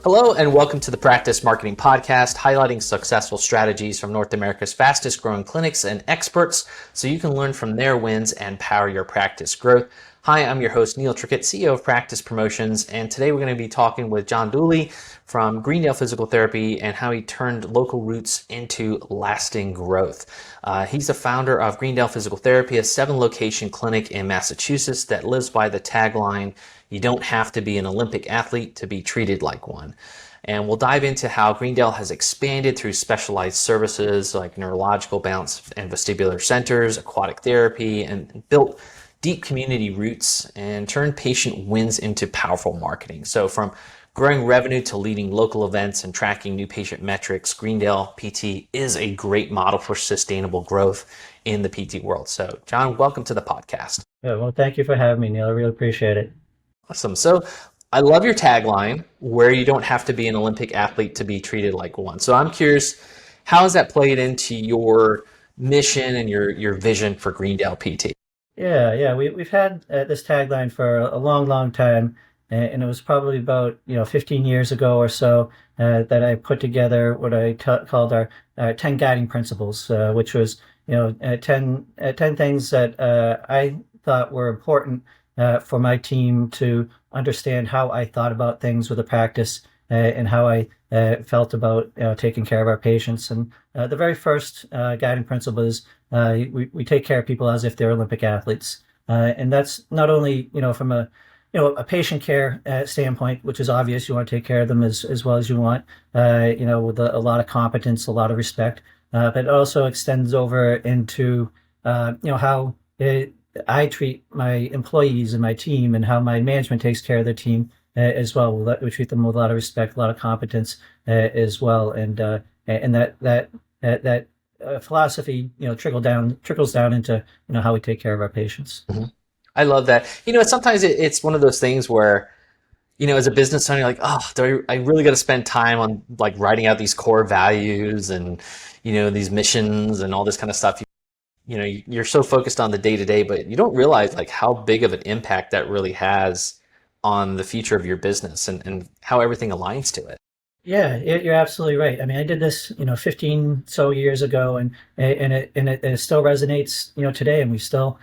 Hello and welcome to the Practice Marketing Podcast, highlighting successful strategies from North America's fastest growing clinics and experts so you can learn from their wins and power your practice growth. Hi, I'm your host, Neil Trickett, CEO of Practice Promotions, and today we're going to be talking with Jon Dooley from Greendale Physical Therapy and how he turned local roots into lasting growth. He's the founder of Greendale Physical Therapy, a 7-location clinic in Massachusetts that lives by the tagline, "You don't have to be an Olympic athlete to be treated like one." And we'll dive into how Greendale has expanded through specialized services like neurological balance and vestibular centers, aquatic therapy, and built deep community roots and turned patient wins into powerful marketing. So from growing revenue to leading local events and tracking new patient metrics, Greendale PT is a great model for sustainable growth in the PT world. So Jon, welcome to the podcast. Yeah, well, thank you for having me, Neil. I really appreciate it. Awesome. So I love your tagline, where you don't have to be an Olympic athlete to be treated like one. So I'm curious, how has that played into your mission and your vision for Greendale PT? Yeah. We've had this tagline for a long time, and it was probably about 15 years ago or so that I put together what I called our 10 guiding principles, which was 10 things that I thought were important for my team to understand how I thought about things with the practice and how I felt about taking care of our patients. And the very first guiding principle is we take care of people as if they're Olympic athletes, and that's not only from a patient care standpoint, which is obvious. You want to take care of them as well as you want, with a lot of competence, a lot of respect, but it also extends over into how I treat my employees and my team, and how my management takes care of their team as well. We treat them with a lot of respect, a lot of competence as well, and that philosophy trickles down into how we take care of our patients. Mm-hmm. I love that. Sometimes it's one of those things where, as a business owner, you're like, oh, I really got to spend time on like writing out these core values and these missions and all this kind of stuff. You're so focused on the day-to-day, but you don't realize like how big of an impact that really has on the future of your business and how everything aligns to it. Yeah, you're absolutely right. I mean, I did this, 15 so years ago, and it still resonates, today, and we still,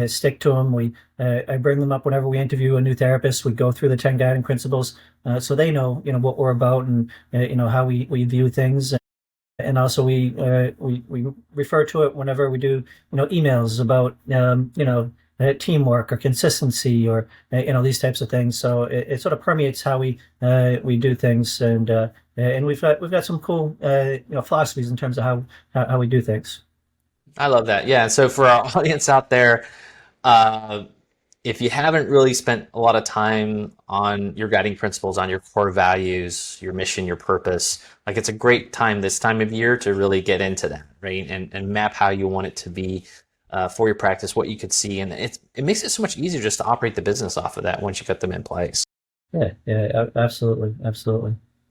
stick to them. I bring them up whenever we interview a new therapist. We go through the 10 guiding principles, so they know, what we're about and how we view things. And also we refer to it whenever we do emails about teamwork or consistency or these types of things. So it sort of permeates how we do things, and we've got some cool philosophies in terms of how we do things. I love that. Yeah. So for our audience out there, if you haven't really spent a lot of time on your guiding principles, on your core values, your mission, your purpose, like it's a great time this time of year to really get into that, right? And map how you want it to be for your practice, what you could see. And it makes it so much easier just to operate the business off of that once you got them in place. Yeah, absolutely.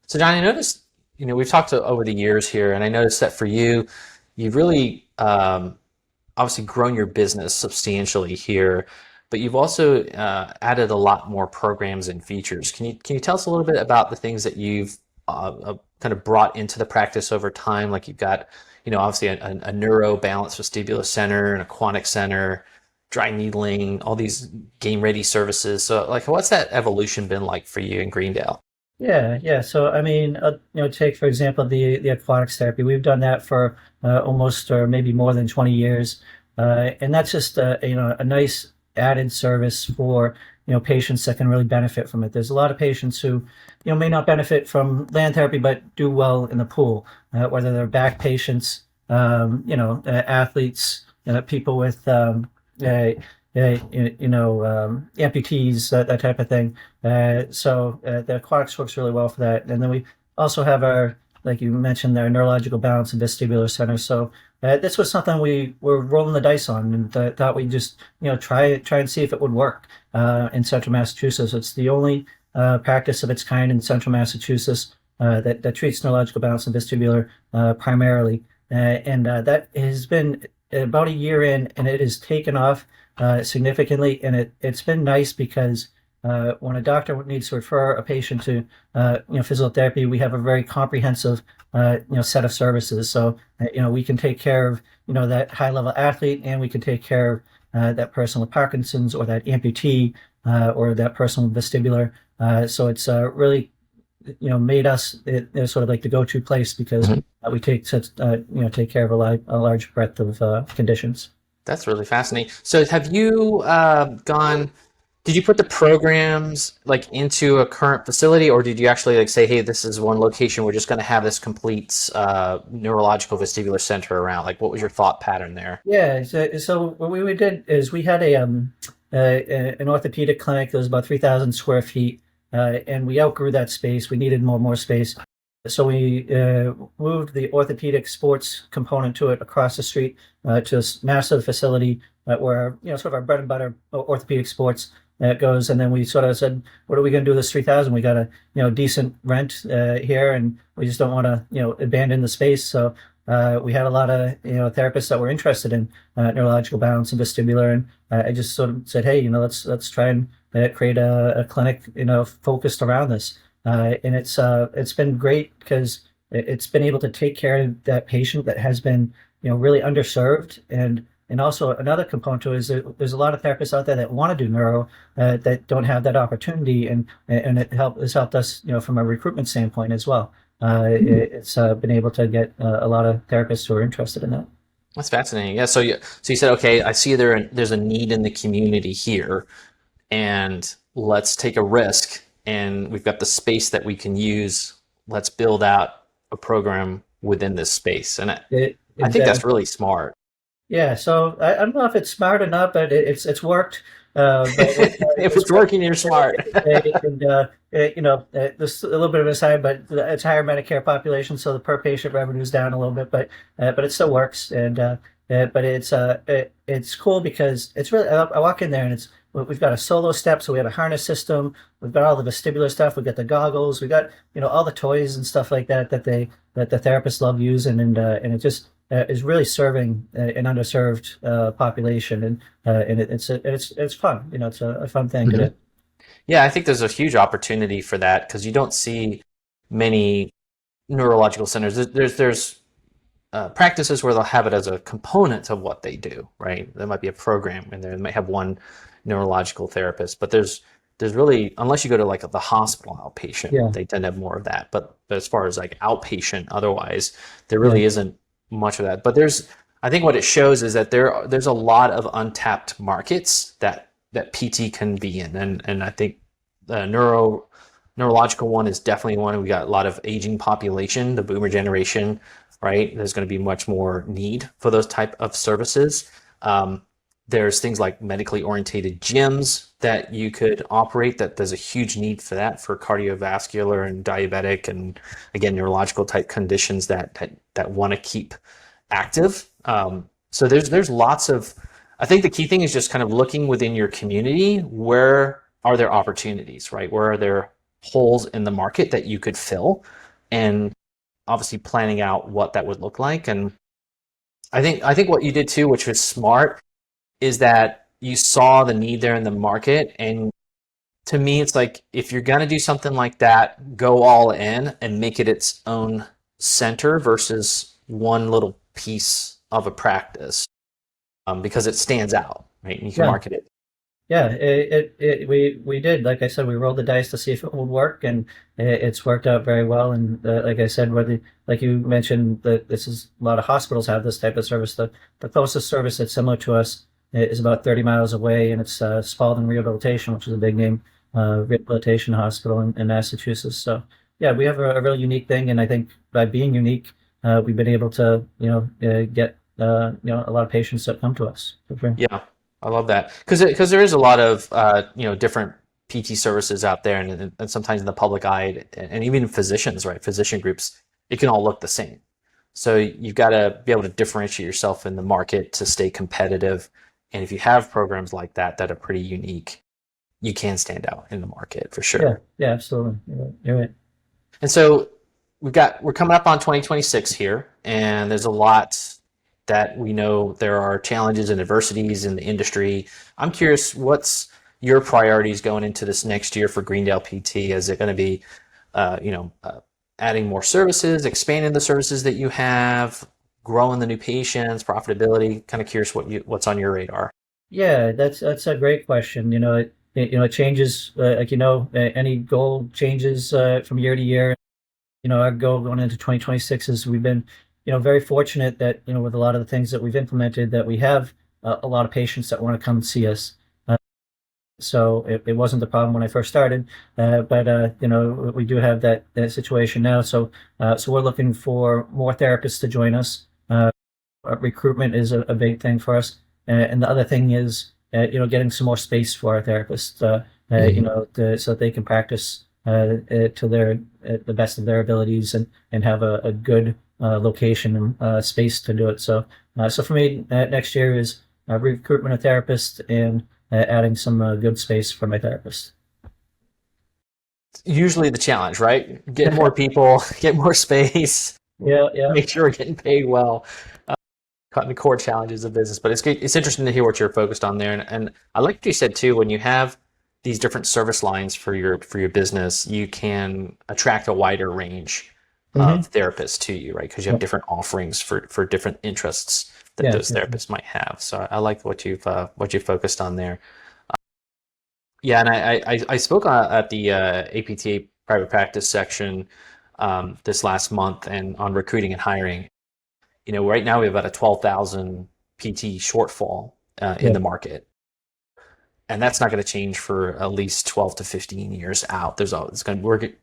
So Jon, I noticed, we've talked over the years here, and I noticed that for you, you've really obviously grown your business substantially here, but you've also added a lot more programs and features. Can you tell us a little bit about the things that you've kind of brought into the practice over time? Like you've got, obviously a neuro balance vestibular center, an aquatic center, dry needling, all these game ready services. So like, what's that evolution been like for you in Greendale? Yeah. So I mean, take for example the aquatics therapy. We've done that for almost or maybe more than 20 years, and that's just a nice added service for patients that can really benefit from it. There's a lot of patients who may not benefit from land therapy but do well in the pool, whether they're back patients, athletes, people with amputees, that type of thing. So the aquatics works really well for that. And then we also have our, like you mentioned, our neurological balance and vestibular center. So this was something we were rolling the dice on, and thought we'd just try and see if it would work in Central Massachusetts. It's the only practice of its kind in Central Massachusetts that treats neurological balance and vestibular primarily, and that has been about a year in, and it has taken off significantly. And it's been nice because when a doctor needs to refer a patient to physical therapy, we have a very comprehensive set of services. So we can take care of that high level athlete, and we can take care of that person with Parkinson's, or that amputee, or that person with vestibular. So it's really made us sort of like the go-to place, because we take such take care of a large breadth of conditions. That's really fascinating. So have you did you put the programs like into a current facility, or did you actually like say, hey, this is one location, we're just going to have this complete neurological vestibular center around? Like, what was your thought pattern there? Yeah, so what we did is we had an orthopedic clinic that was about 3,000 square feet, and we outgrew that space. We needed more space. So we moved the orthopedic sports component to it across the street to this massive facility where sort of our bread and butter orthopedic sports goes. And then we sort of said, what are we going to do with this 3,000? We got a decent rent here, and we just don't want to abandon the space. So we had a lot of therapists that were interested in neurological balance and vestibular, and I just sort of said, hey, let's try and create a clinic focused around this. And it's been great, because it's been able to take care of that patient that has been really underserved. And also another component to it is there's a lot of therapists out there that want to do neuro that don't have that opportunity, and has helped us from a recruitment standpoint as well. It's been able to get a lot of therapists who are interested in that. That's fascinating. Yeah. So you said, okay, I see there's a need in the community here, and let's take a risk. And we've got the space that we can use. Let's build out a program within this space. And I think that's really smart. Yeah, so I don't know if it's smart or not, but it's worked. But If it's working, you're smart. and there's a little bit of a side, but it's higher Medicare population, so the per patient revenue is down a little bit, but it still works. And but it's cool, because it's really, I walk in there, and we've got a solo step, so we have a harness system. We've got all the vestibular stuff. We've got the goggles. We got all the toys and stuff like that that the therapists love using, and it just is really serving an underserved population, and it's fun. It's a fun thing to do. Yeah, I think there's a huge opportunity for that, because you don't see many neurological centers. There's practices where they'll have it as a component of what they do, right? There might be a program, and they might have one neurological therapist, but there's really, unless you go to like the hospital outpatient, they tend to have more of that. But as far as like outpatient, otherwise, there really isn't much of that. But I think what it shows is that there's a lot of untapped markets that PT can be in, and I think the neurological one is definitely one. We got a lot of aging population, the boomer generation, right? There's going to be much more need for those type of services. There's things like medically orientated gyms that you could operate, that there's a huge need for that, for cardiovascular and diabetic and, again, neurological type conditions that want to keep active. So there's lots of, I think the key thing is just kind of looking within your community, where are there opportunities, right? Where are there holes in the market that you could fill, and obviously planning out what that would look like. And I think what you did too, which was smart, is that you saw the need there in the market. And to me, it's like, if you're going to do something like that, go all in and make it its own center versus one little piece of a practice, because it stands out, right? And you can market it. Yeah, we did. Like I said, we rolled the dice to see if it would work, and it's worked out very well. And like I said, like you mentioned, that this is, a lot of hospitals have this type of service. The closest service that's similar to us is about 30 miles away, and it's Spalding Rehabilitation, which is a big name rehabilitation hospital in Massachusetts. So yeah, we have a really unique thing, and I think by being unique, we've been able to get a lot of patients that come to us. Yeah, I love that, because there is a lot of different PT services out there, and sometimes in the public eye, and even physicians, right? Physician groups, it can all look the same. So you've got to be able to differentiate yourself in the market to stay competitive. And if you have programs like that are pretty unique, you can stand out in the market for sure. Yeah, absolutely. You're right. And so we're coming up on 2026 here, and there's a lot that we know there are challenges and adversities in the industry. I'm curious, your priorities going into this next year for Greendale PT? Is it going to be, adding more services, expanding the services that you have, growing the new patients, profitability? Kind of curious what's on your radar. Yeah, that's a great question. It changes, any goal changes from year to year. Our goal going into 2026 is we've been, very fortunate that, with a lot of the things that we've implemented, that we have a lot of patients that want to come see us. So it wasn't the problem when I first started, but we do have that situation now. So we're looking for more therapists to join us. Recruitment is a big thing for us, and the other thing is getting some more space for our therapists, so that they can practice to the best of their abilities and have a good location and space to do it. So for me, next year is recruitment of therapists and adding some good space for my therapist. Usually the challenge, right? Get more people, get more space, Yeah, yeah, make sure we're getting paid well. The core challenges of business, but it's interesting to hear what you're focused on there. And I like what you said too, when you have these different service lines for your business, you can attract a wider range of therapists to you, right? Because you have different offerings for different interests that yeah, those therapists might have. So I like what you've focused on there. Yeah, and I spoke at the APTA private practice section this last month and on recruiting and hiring. Right now we have about a 12,000 PT shortfall in the market, and that's not going to change for at least 12 to 15 years out.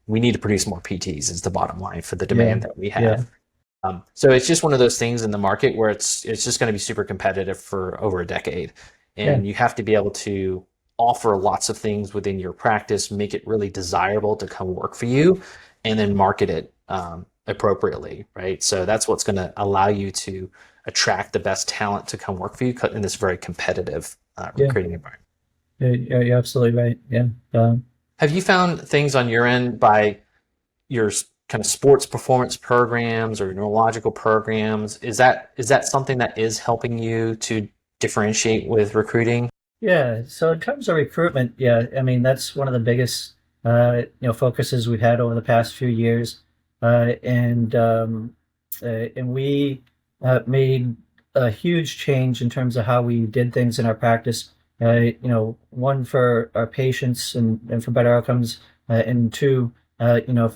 We need to produce more PTs is the bottom line for the demand that we have. So it's just one of those things in the market where it's just going to be super competitive for over a decade, and you have to be able to offer lots of things within your practice, make it really desirable to come work for you, and then market it appropriately, right? So that's what's going to allow you to attract the best talent to come work for you in this very competitive recruiting environment. You're absolutely right. Yeah. Have you found things on your end by your kind of sports performance programs or neurological programs? Is that something that is helping you to differentiate with recruiting? Yeah. So in terms of recruitment, yeah, I mean, that's one of the biggest, focuses we've had over the past few years. And we made a huge change in terms of how we did things in our practice. One for our patients and for better outcomes, and two,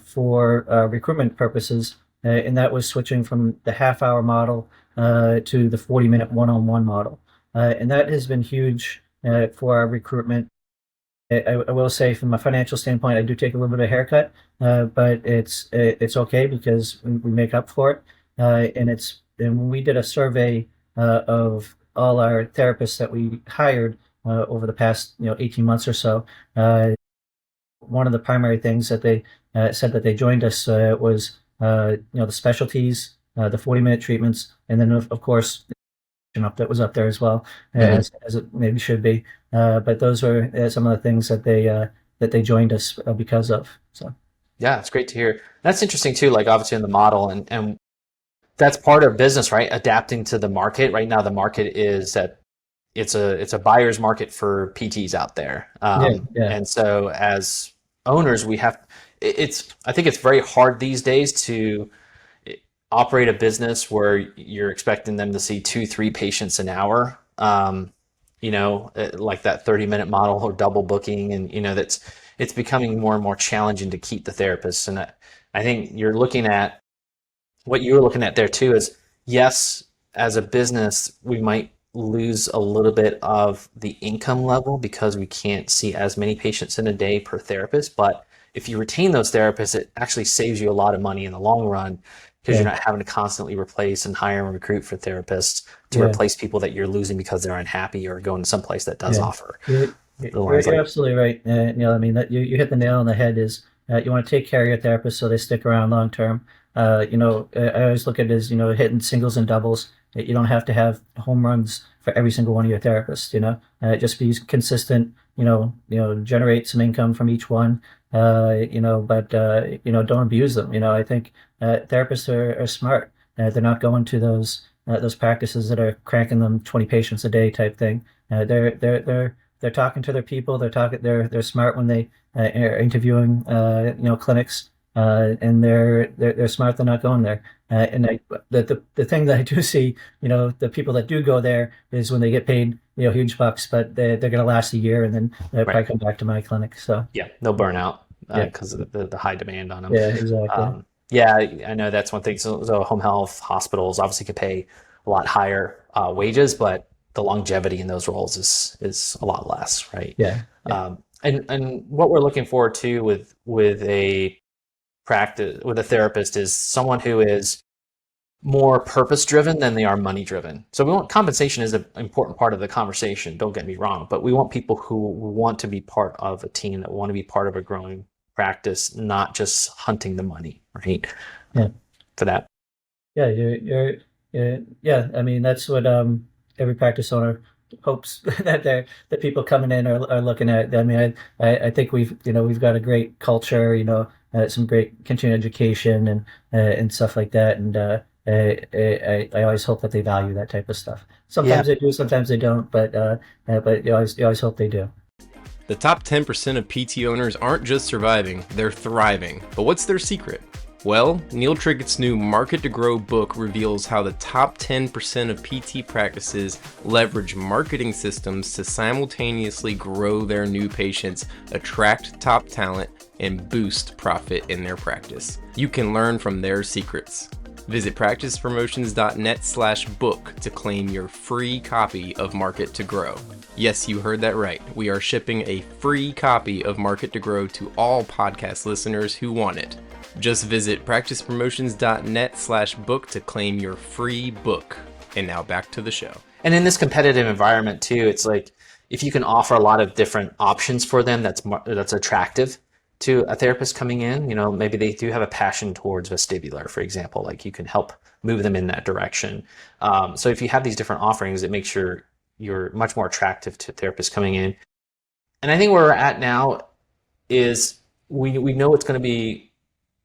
for recruitment purposes. And that was switching from the half-hour model to the 40-minute one-on-one model. And that has been huge for our recruitment. I will say, from a financial standpoint, I do take a little bit of a haircut, but it's okay because we make up for it. And when we did a survey of all our therapists that we hired over the past 18 months or so, one of the primary things that they said that they joined us was the specialties, the 40-minute treatments, and then of course up that was up there as well, as it maybe should be. But those were some of the things that they joined us because of. So yeah, it's great to hear. That's interesting too. Like obviously in the model, and that's part of business, right? Adapting to the market. Right now, the market is that it's a buyer's market for PTs out there, and so as owners, I think it's very hard these days to operate a business where you're expecting them to see 2-3 patients an hour, like that 30-minute model or double booking. And, it's becoming more and more challenging to keep the therapists. And I think what you were looking at there too is, yes, as a business, we might lose a little bit of the income level because we can't see as many patients in a day per therapist. But if you retain those therapists, it actually saves you a lot of money in the long run, because you're not having to constantly replace and hire and recruit for therapists to replace people that you're losing because they're unhappy or going to someplace that does offer. You're absolutely right. I mean, that you hit the nail on the head. Is you want to take care of your therapist so they stick around long term. I always look at it as hitting singles and doubles. You don't have to have home runs for every single one of your therapists. Just be consistent. Generate some income from each one. But don't abuse them. I think therapists are smart. They're not going to those practices that are cranking them 20 patients a day type thing. They're they're talking to their people. They're smart when they are interviewing clinics, and they're smart. They're not going there. The thing that I do see, the people that do go there is when they get paid huge bucks, but they're going to last a year and then they'll probably come back to my clinic. So yeah, they'll burn out yeah, because of the high demand on them. yeah, exactly. Yeah, I know that's one thing. So home health hospitals obviously could pay a lot higher wages, but the longevity in those roles is a lot less, right? Yeah. And what we're looking for too with a practice with a therapist is someone who is more purpose driven than they are money driven. So we want compensation is an important part of the conversation. Don't get me wrong, but we want people who want to be part of a team, that want to be part of a growing practice, not just hunting the money, right? Yeah. For that. Yeah, yeah. I mean, that's what every practice owner hopes that people coming in are looking at. I mean, I think we've got a great culture, some great continuing education and stuff like that, and I always hope that they value that type of stuff. Sometimes they do, sometimes they don't, but you always hope they do. The top 10% of PT owners aren't just surviving, they're thriving. But what's their secret? Well, Neil Trickett's new Market to Grow book reveals how the top 10% of PT practices leverage marketing systems to simultaneously grow their new patients, attract top talent, and boost profit in their practice. You can learn from their secrets. Visit practicepromotions.net/book to claim your free copy of Market to Grow. Yes, you heard that right. We are shipping a free copy of Market to Grow to all podcast listeners who want it. Just visit practicepromotions.net/book to claim your free book. And now back to the show. And in this competitive environment too, it's like if you can offer a lot of different options for them, that's attractive to a therapist coming in. Maybe they do have a passion towards vestibular, for example, like you can help move them in that direction. So if you have these different offerings, it makes you're much more attractive to therapists coming in. And I think where we're at now is we know it's going to be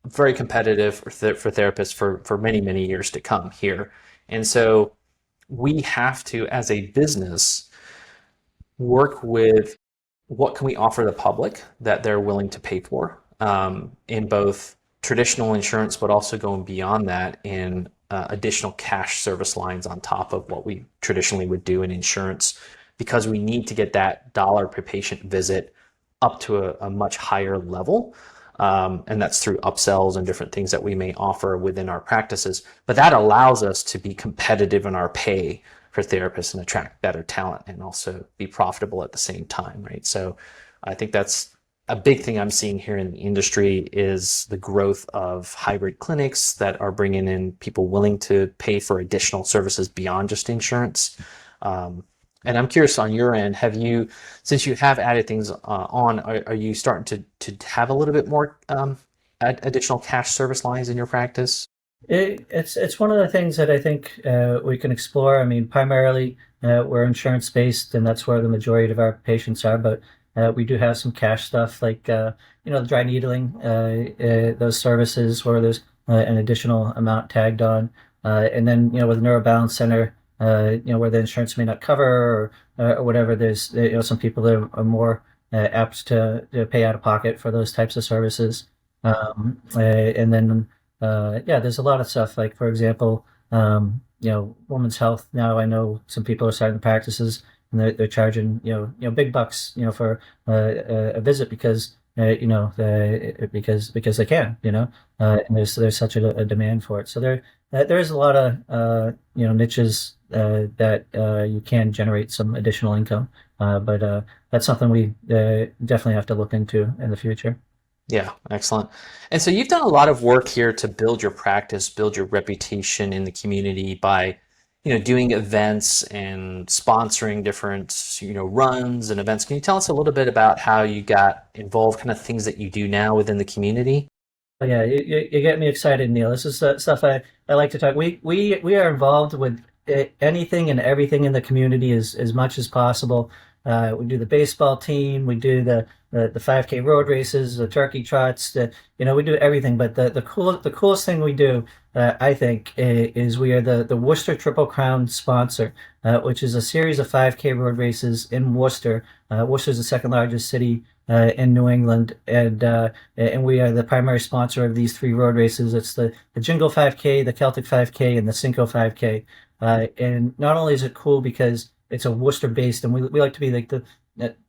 very competitive for therapists for many, many years to come here. And so we have to, as a business, work with what can we offer the public that they're willing to pay for in both traditional insurance, but also going beyond that in additional cash service lines on top of what we traditionally would do in insurance, because we need to get that dollar per patient visit up to a much higher level. And that's through upsells and different things that we may offer within our practices. But that allows us to be competitive in our pay for therapists and attract better talent and also be profitable at the same time, right? So I think that's a big thing I'm seeing here in the industry is the growth of hybrid clinics that are bringing in people willing to pay for additional services beyond just insurance. And I'm curious on your end, since you have added things are you starting to have a little bit more additional cash service lines in your practice? It's one of the things that I think we can explore. I mean, primarily we're insurance based, and that's where the majority of our patients are. But we do have some cash stuff like the dry needling, those services where there's an additional amount tagged on, and then with the Neuro Center, where the insurance may not cover or whatever. There's some people that are more apt to pay out of pocket for those types of services, and then. There's a lot of stuff like, for example, women's health. Now I know some people are starting practices and they're charging, big bucks, for a visit because, because they can, and there's such a demand for it. So there is a lot of, niches that you can generate some additional income. But that's something we definitely have to look into in the future. Yeah, excellent. And so you've done a lot of work here to build your practice, build your reputation in the community by, doing events and sponsoring different, runs and events. Can you tell us a little bit about how you got involved, kind of things that you do now within the community? Yeah, you get me excited, Neil. This is the stuff I like to talk. We are involved with anything and everything in the community as much as possible. We do the baseball team. We do the the 5K road races, the turkey trots, we do everything. But the coolest thing we do, I think, is we are the Worcester Triple Crown sponsor, which is a series of 5K road races in Worcester. Worcester is the second largest city in New England, and we are the primary sponsor of these three road races. It's the Jingle 5K, the Celtic 5K, and the Cinco 5K. And not only is it cool because it's a Worcester based, and we like to be like the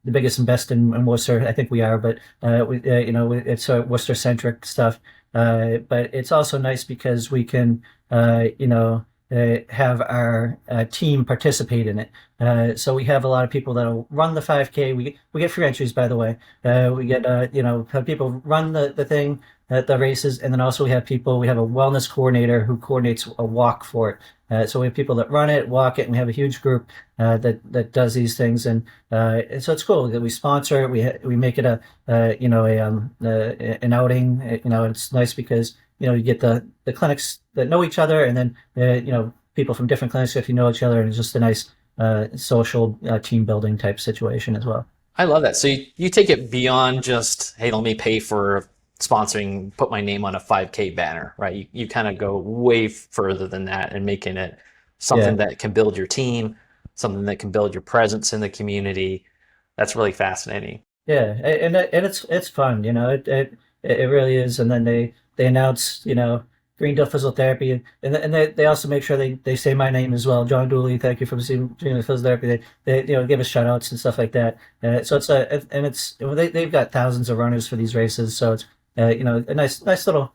biggest and best in Worcester. I think we are, but it's Worcester centric stuff. But it's also nice because we can have our team participate in it. So we have a lot of people that'll run the 5K. We get free entries, by the way. We get have people run the thing at the races, and then also we have a wellness coordinator who coordinates a walk for it. So we have people that run it, walk it, and we have a huge group that does these things, and so it's cool that we sponsor it. We make it an outing. It's nice because you get the clinics that know each other, and then people from different clinics if you know each other, and it's just a nice social team building type situation as well. I love that. So you take it beyond just, hey, let me pay for sponsoring, put my name on a 5K banner, right? You kind of go way further than that and making it something that can build your team, something that can build your presence in the community. That's really fascinating. Yeah, and it's fun, it really is. And then they announce, Greendale Physical Therapy, and they also make sure they say my name as well. Jon Dooley, thank you for seeing Physical Therapy. They give us shout outs and stuff like that. So they've got thousands of runners for these races. So it's a nice little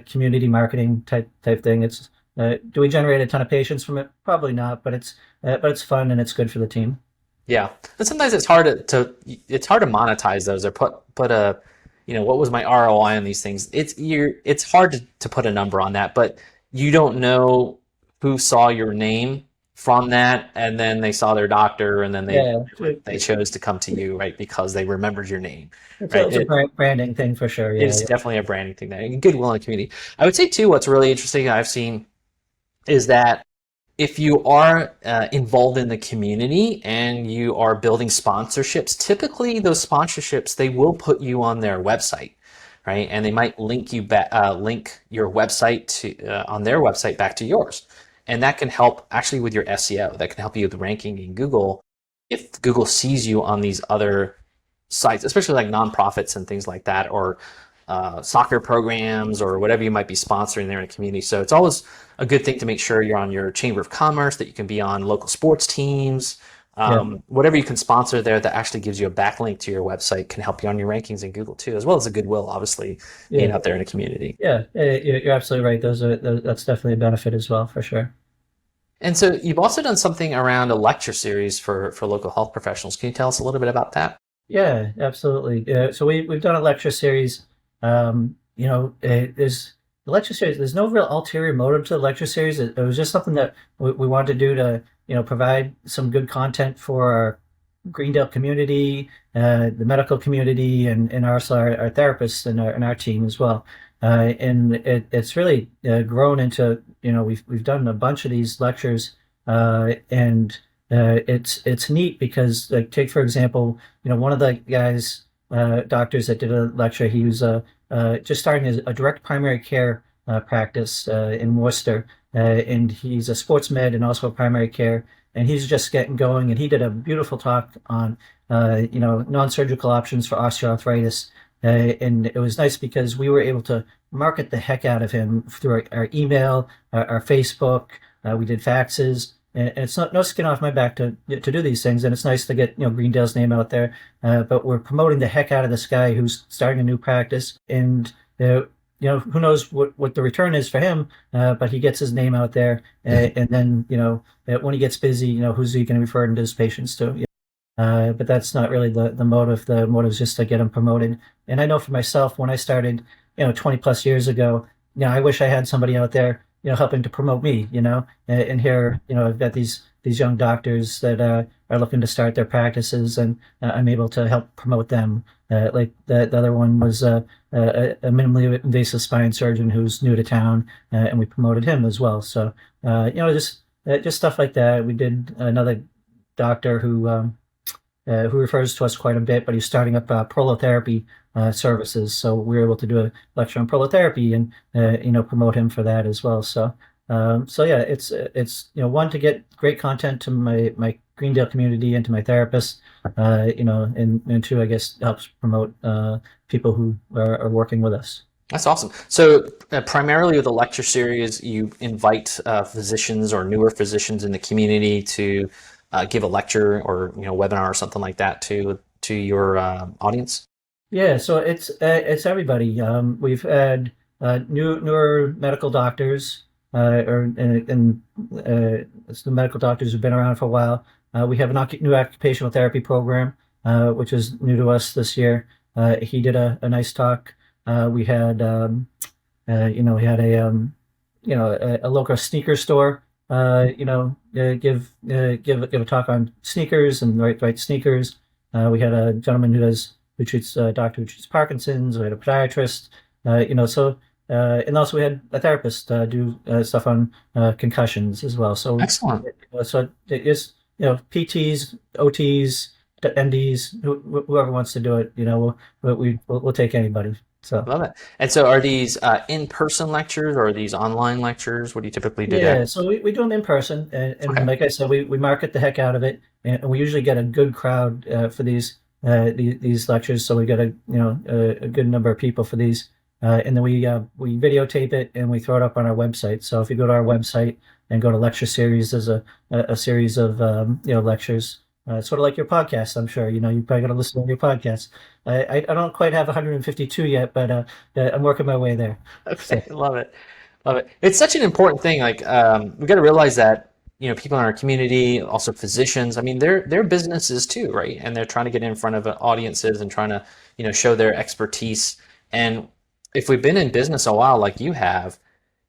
community marketing type thing. It's do we generate a ton of patients from it? Probably not, but it's fun and it's good for the team. Yeah, and sometimes it's hard to monetize those or put a what was my ROI on these things. It's hard to put a number on that, but you don't know who saw your name from that, and then they saw their doctor, and then they chose to come to you, right, because they remembered your name. It's a branding thing for sure. Yeah, it's definitely a branding thing there. Goodwill in the community. I would say too, what's really interesting I've seen is that if you are involved in the community and you are building sponsorships, typically those sponsorships, they will put you on their website, right? And they might link your website to on their website back to yours. And that can help actually with your SEO. That can help you with ranking in Google if Google sees you on these other sites, especially like nonprofits and things like that, or soccer programs or whatever you might be sponsoring there in a community. So it's always a good thing to make sure you're on your Chamber of Commerce, that you can be on local sports teams, whatever you can sponsor there that actually gives you a backlink to your website can help you on your rankings in Google too, as well as a goodwill, obviously, being out there in a community. Yeah, you're absolutely right. That's definitely a benefit as well, for sure. And so you've also done something around a lecture series for local health professionals. Can you tell us a little bit about that? Yeah, absolutely. So we've done a lecture series. There's the lecture series. There's no real ulterior motive to the lecture series. It was just something that we wanted to do to, provide some good content for our Greendale community, the medical community, and also our therapists and our team as well. And it's really grown into, we've done a bunch of these lectures, and it's neat because, like, take for example, one of the guys. Doctors that did a lecture. He was just starting a direct primary care practice in Worcester, and he's a sports med and also a primary care, and he's just getting going. And he did a beautiful talk on non-surgical options for osteoarthritis, and it was nice because we were able to market the heck out of him through our email, our Facebook. We did faxes. And it's no skin off my back to do these things, and it's nice to get Greendale's name out there. But we're promoting the heck out of this guy who's starting a new practice, and who knows what the return is for him. But he gets his name out there, and then when he gets busy, who's he going to refer his patients to? But that's not really the motive. The motive is just to get him promoted. And I know for myself, when I started 20 plus years ago, I wish I had somebody out there helping to promote me, and here, I've got these young doctors that are looking to start their practices, and I'm able to help promote them. Like the other one was a minimally invasive spine surgeon who's new to town, and we promoted him as well. So, just stuff like that. We did another doctor who who refers to us quite a bit, but he's starting up prolotherapy services. So we were able to do a lecture on prolotherapy and promote him for that as well. So yeah, it's one, to get great content to my Greendale community and to my therapists, and two, I guess, helps promote people who are working with us. That's awesome. So primarily with the lecture series, you invite physicians or newer physicians in the community to give a lecture or webinar or something like that to your audience. Yeah, so it's everybody. We've had newer medical doctors, it's the medical doctors who've been around for a while. We have a new occupational therapy program, which is new to us this year. He did a nice talk. We had we had a local sneaker store give a talk on sneakers and the right sneakers. We had a gentleman who treats doctor who treats Parkinson's. We had a podiatrist. And also we had a therapist do stuff on concussions as well. So excellent. So it is PTs, OTs, MDs, whoever wants to do it. We'll take anybody. So love it. And so are these in-person lectures or are these online lectures? What do you typically do there? So we do them in person, and Okay. like I said, we market the heck out of it, and we usually get a good crowd for these lectures. So we get a good number of people for these, and then we videotape it and we throw it up on our website. So if you go to our website and go to lecture series, there's a series of lectures. Sort of like your podcast, I'm sure. You probably got to listen to your podcast. I don't quite have 152 yet, but I'm working my way there. Okay, love it. Love it. It's such an important thing. Like we got to realize that people in our community, also physicians. I mean, they're businesses too, right? And they're trying to get in front of audiences and trying to show their expertise. And if we've been in business a while, like you have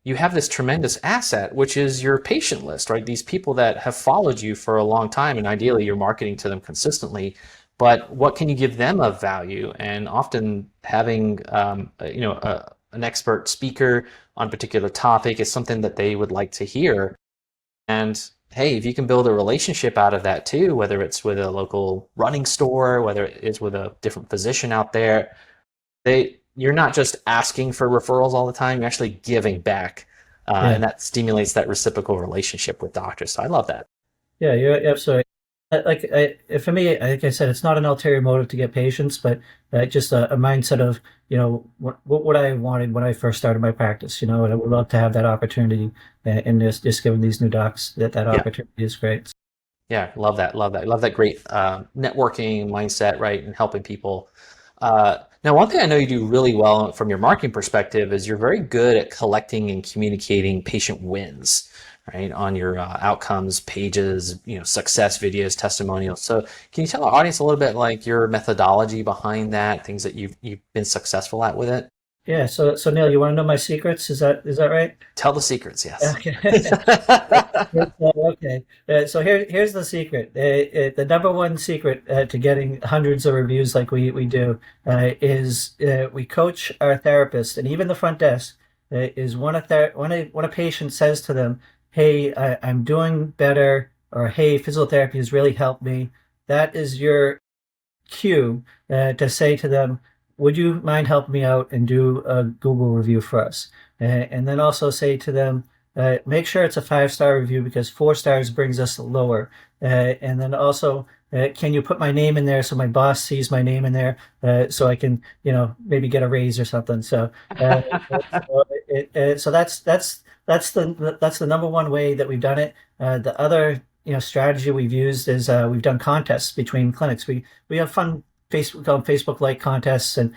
this tremendous asset, which is your patient list, right? These people that have followed you for a long time, and ideally you're marketing to them consistently. But what can you give them of value? And often having an expert speaker on a particular topic is something that they would like to hear. And hey, if you can build a relationship out of that too, whether it's with a local running store, whether it's with a different physician out there, you're not just asking for referrals all the time, you're actually giving back. And that stimulates that reciprocal relationship with doctors. So I love that. Yeah, you're absolutely. For me, like I said, it's not an ulterior motive to get patients, but just a mindset of, what I wanted when I first started my practice, and I would love to have that opportunity, and just giving these new docs that opportunity is great. Yeah, love that. Love that great networking mindset, right? And helping people. Now, one thing I know you do really well from your marketing perspective is you're very good at collecting and communicating patient wins, right? On your outcomes pages, success videos, testimonials. So can you tell our audience a little bit like your methodology behind that, things that you've been successful at with it? Yeah. So Neil, you want to know my secrets? Is that right? Tell the secrets, yes. Okay. Okay. So here's the secret. The number one secret to getting hundreds of reviews like we do is we coach our therapists, and even the front desk is when a patient says to them, "Hey, I'm doing better," or "Hey, physical therapy has really helped me." That is your cue to say to them, "Would you mind helping me out and do a Google review for us?" And then also say to them, make sure it's a 5-star review, because 4 stars brings us lower. And then also, can you put my name in there so my boss sees my name in there, so I can, maybe get a raise or something. So, so that's the number one way that we've done it. The other strategy we've used is we've done contests between clinics. We have fun Facebook like contests, and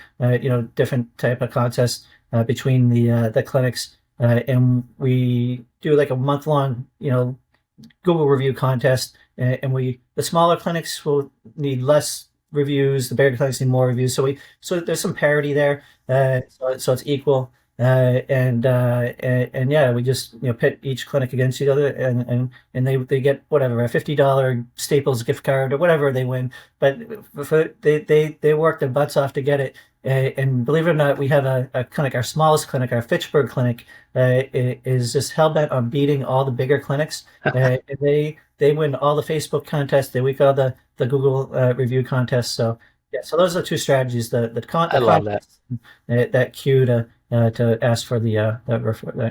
different type of contests between the clinics, and we do like a month-long Google review contest, and the smaller clinics will need less reviews, the bigger clinics need more reviews, so there's some parity there, so it's equal. And yeah, we just pit each clinic against each other, and they get whatever, a $50 Staples gift card or whatever they win, but they work their butts off to get it. And believe it or not, we have a clinic, our smallest clinic, our Fitchburg clinic, is just hell bent on beating all the bigger clinics. And they win all the Facebook contests, they win all the Google review contests. So yeah, so those are the two strategies: I the love that. contest, that cue to ask for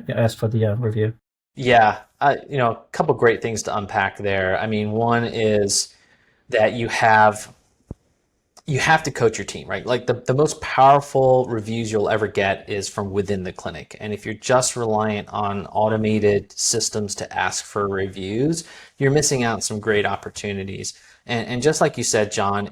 ask for the review. Yeah, a couple great things to unpack there. I mean, one is that you have to coach your team, right? Like the most powerful reviews you'll ever get is from within the clinic. And if you're just reliant on automated systems to ask for reviews, you're missing out on some great opportunities. And just like you said, Jon,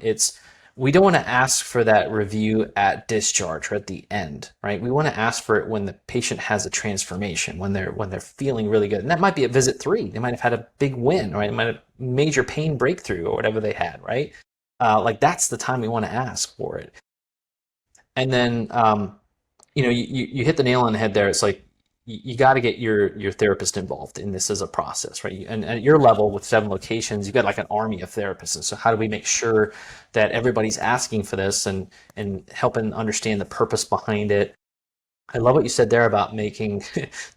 we don't want to ask for that review at discharge or at the end, right? We want to ask for it when the patient has a transformation, when they're feeling really good. And that might be at visit 3. They might have had a big win, right? They might have major pain breakthrough or whatever they had, right? Like that's the time we want to ask for it. And then, you hit the nail on the head there. It's like you got to get your therapist involved in this as a process, right? And at your level with 7 locations, you've got like an army of therapists. And so how do we make sure that everybody's asking for this and helping understand the purpose behind it? I love what you said there about making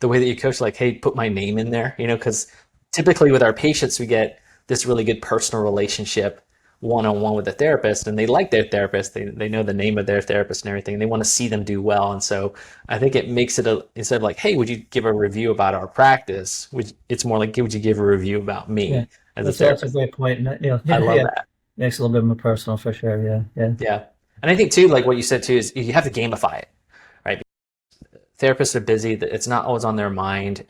the way that you coach, like, hey, put my name in there, because typically with our patients, we get this really good personal relationship one-on-one with the therapist, and they like their therapist. They know the name of their therapist and everything, and they want to see them do well. And so I think it makes it instead of like, hey, would you give a review about our practice? It's more like, would you give a review about Yeah, me as a therapist? that's a great point. And, I love yeah, that. makes it a little bit more personal for sure. Yeah, yeah, Yeah. And I think too, like what you said too, is you have to gamify it, right? Therapists are busy. It's not always on their mind.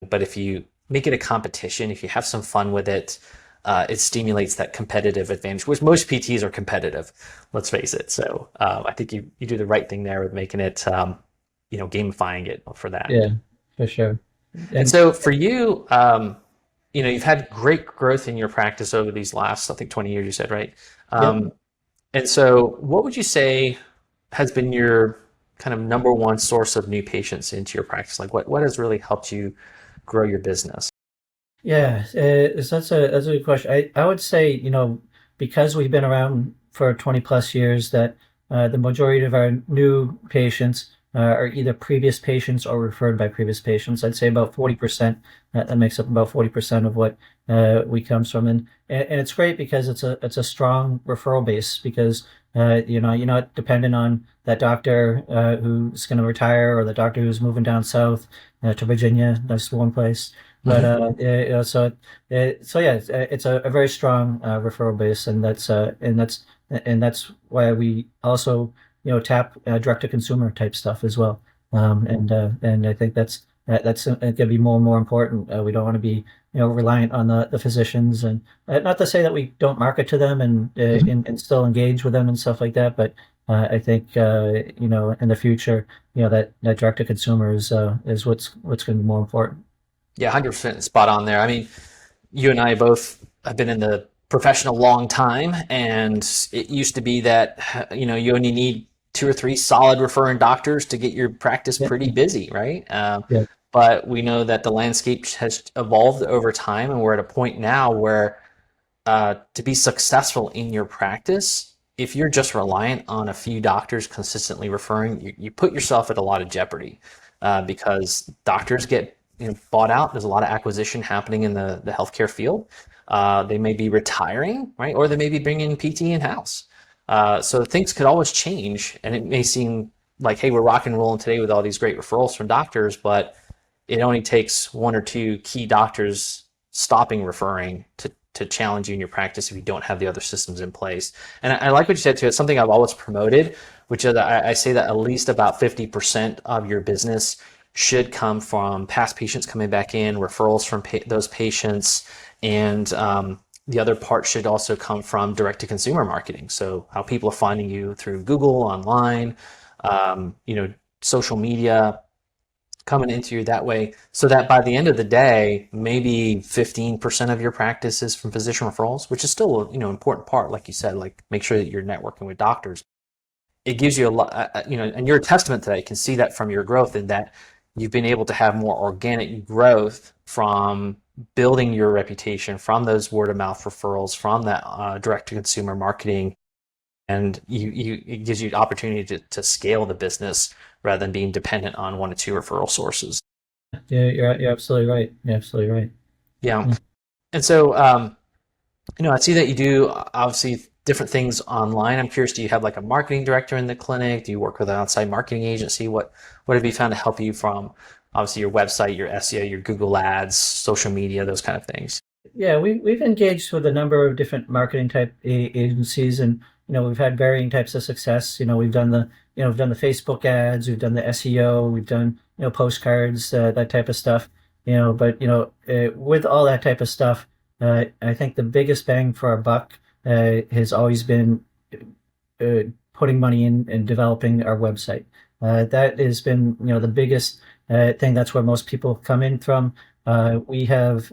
But if you make it a competition, if you have some fun with it, it stimulates that competitive advantage, which most PTs are competitive, let's face it. So I think you do the right thing there with making it, gamifying it for that. yeah, for sure. And And so for you, you've had great growth in your practice over these last, I think, 20 years, you said, right? yep. And so what would you say has been your kind of number one source of new patients into your practice? Like what has really helped you grow your business? Yeah, that's a good question. I would say, because we've been around for 20 plus years, that the majority of our new patients are either previous patients or referred by previous patients. I'd say about 40%. That makes up about 40% of what we comes from, and it's great because it's a strong referral base because you're not dependent on that doctor who's going to retire or the doctor who's moving down south to Virginia. That's one place. But Mhm. so yeah, it's a very strong referral base, and that's why we also tap direct to consumer type stuff as well. And I think that's going to be more and more important. We don't want to be reliant on the physicians, and not to say that we don't market to them and still engage with them and stuff like that, but I think in the future that direct to consumer is what's going to be more important. Yeah, 100% spot on there. I mean, you and I both have been in the profession a long time, and it used to be that, you only need 2 or 3 solid referring doctors to get your practice Yeah, pretty busy, right? yeah, But we know that the landscape has evolved over time, and we're at a point now where to be successful in your practice, if you're just reliant on a few doctors consistently referring, you put yourself at a lot of jeopardy because doctors get bought out. There's a lot of acquisition happening in the healthcare field. They may be retiring, right? Or they may be bringing PT in-house. So things could always change, and it may seem like, hey, we're rock and rolling today with all these great referrals from doctors, but it only takes 1 or 2 key doctors stopping referring to challenge you in your practice if you don't have the other systems in place. And I like what you said too. It's something I've always promoted, which is I say that at least about 50% of your business should come from past patients coming back in, referrals from those patients, and the other part should also come from direct-to-consumer marketing. So how people are finding you through Google, online, social media, coming into you that way, so that by the end of the day, maybe 15% of your practice is from physician referrals, which is still important part, like you said, like make sure that you're networking with doctors. it gives you a lot, and you're a testament to that. You can see that from your growth, in that you've been able to have more organic growth from building your reputation, from those word of mouth referrals, from that direct to consumer marketing, and it gives you the opportunity to scale the business rather than being dependent on one or two referral sources. Yeah, you're absolutely right. You're absolutely right. Yeah. Yeah. And so, I see that you do obviously different things online. I'm curious, do you have like a marketing director in the clinic? Do you work with an outside marketing agency? What have you found to help you from obviously your website, your SEO, your Google Ads, social media, those kind of things? Yeah, we've engaged with a number of different marketing type agencies, and we've had varying types of success. We've done the Facebook ads, we've done the SEO, we've done postcards, that type of stuff. But with all that type of stuff, I think the biggest bang for our buck has always been putting money in and developing our website. That has been the biggest thing. That's where most people come in from. We have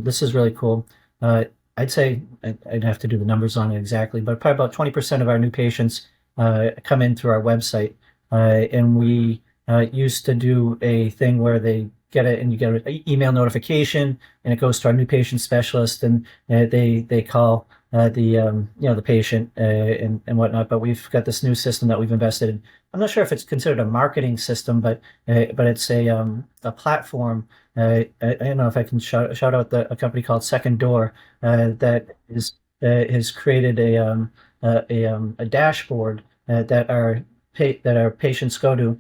this is really cool. I'd say I'd have to do the numbers on it exactly, but probably about 20% of our new patients come in through our website. And we used to do a thing where they get it, and you get an email notification, and it goes to our new patient specialist, and they call the patient and whatnot. But we've got this new system that we've invested in. I'm not sure if it's considered a marketing system, but it's a platform. I don't know if I can shout out a company called Second Door that has created a dashboard that our patients go to.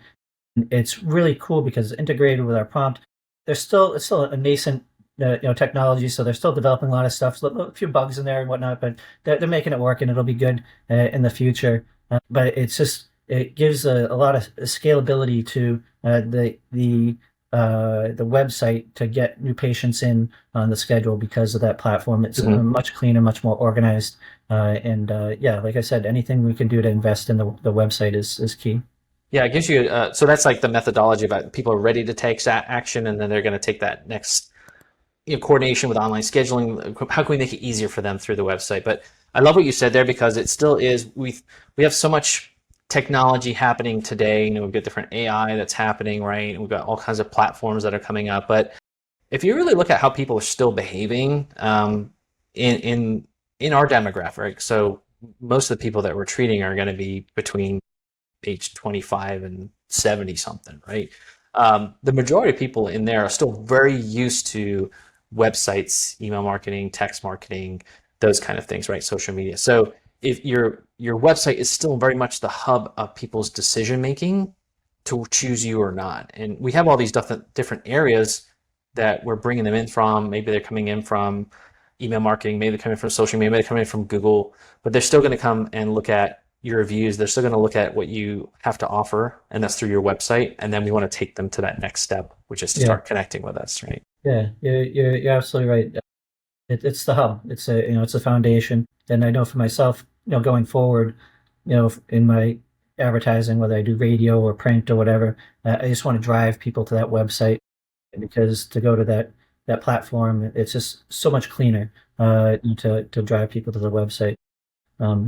It's really cool because it's integrated with our prompt. It's still a nascent technology, so they're still developing a lot of stuff. So a few bugs in there and whatnot, but they're making it work, and it'll be good in the future. But it gives a lot of scalability to the website to get new patients in on the schedule because of that platform. It's much cleaner, much more organized, and like I said, anything we can do to invest in the website is key. Yeah, it gives you, so that's like the methodology about people are ready to take action, and then they're going to take that next coordination with online scheduling. How can we make it easier for them through the website? But I love what you said there, because it still is, we have so much technology happening today. We've got different AI that's happening, right? And we've got all kinds of platforms that are coming up. But if you really look at how people are still behaving in our demographic, right? So most of the people that we're treating are going to be between age 25 and 70 something, right? The majority of people in there are still very used to websites, email marketing, text marketing, those kind of things, right? Social media. So if your website is still very much the hub of people's decision making to choose you or not. And we have all these different areas that we're bringing them in from. Maybe they're coming in from email marketing, maybe they're coming from social media, maybe they're coming in from Google, but they're still going to come and look at your reviews. They're still going to look at what you have to offer, and that's through your website. And then we want to take them to that next step, which is to start connecting with us, right? Yeah, you're absolutely right. It's the hub. It's a foundation. And I know for myself, going forward, in my advertising, whether I do radio or print or whatever, I just want to drive people to that website, because to go to that platform, it's just so much cleaner to drive people to the website.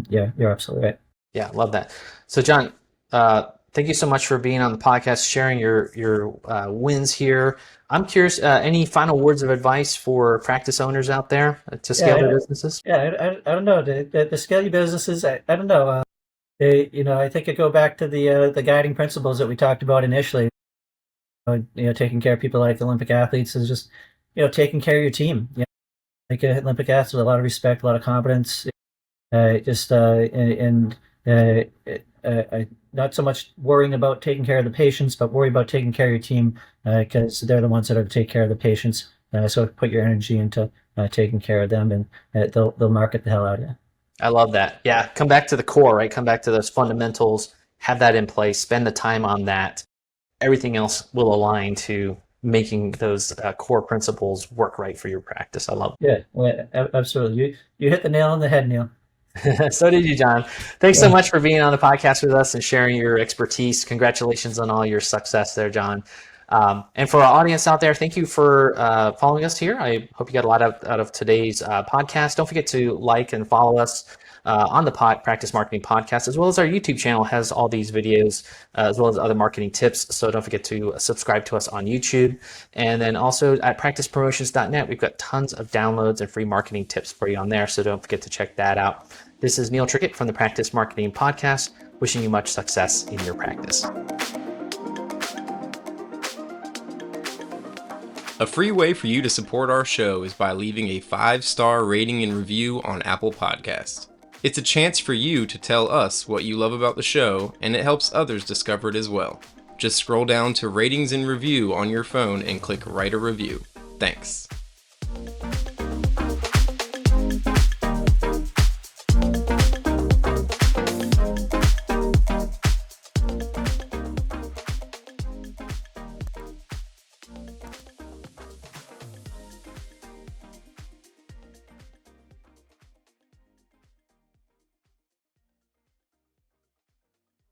Yeah, you're absolutely right. Yeah, love that. So Jon, thank you so much for being on the podcast, sharing your wins here. I'm curious, any final words of advice for practice owners out there to scale their businesses? Yeah, I don't know. The scale your businesses, I don't know. I think it go back to the guiding principles that we talked about initially. Taking care of people like Olympic athletes is just, taking care of your team. Like Olympic athletes with a lot of respect, a lot of competence. Not so much worrying about taking care of the patients, but worry about taking care of your team, because they're the ones that are to take care of the patients. So put your energy into taking care of them, and they'll market the hell out of you. I love that. Yeah, come back to the core, right? Come back to those fundamentals, have that in place, spend the time on that. Everything else will align to making those core principles work right for your practice. I love it. Yeah, absolutely. You hit the nail on the head, Neil. So did you, Jon. Thanks so much for being on the podcast with us and sharing your expertise. Congratulations on all your success there, Jon. And for our audience out there, thank you for following us here. I hope you got a lot out of today's podcast. Don't forget to like and follow us on the Practice Marketing Podcast, as well as our YouTube channel has all these videos, as well as other marketing tips. So don't forget to subscribe to us on YouTube. And then also at practicepromotions.net, we've got tons of downloads and free marketing tips for you on there. So don't forget to check that out. This is Neil Trickett from the Practice Marketing Podcast, wishing you much success in your practice. A free way for you to support our show is by leaving a 5-star rating and review on Apple Podcasts. It's a chance for you to tell us what you love about the show, and it helps others discover it as well. Just scroll down to ratings and review on your phone and click write a review. Thanks.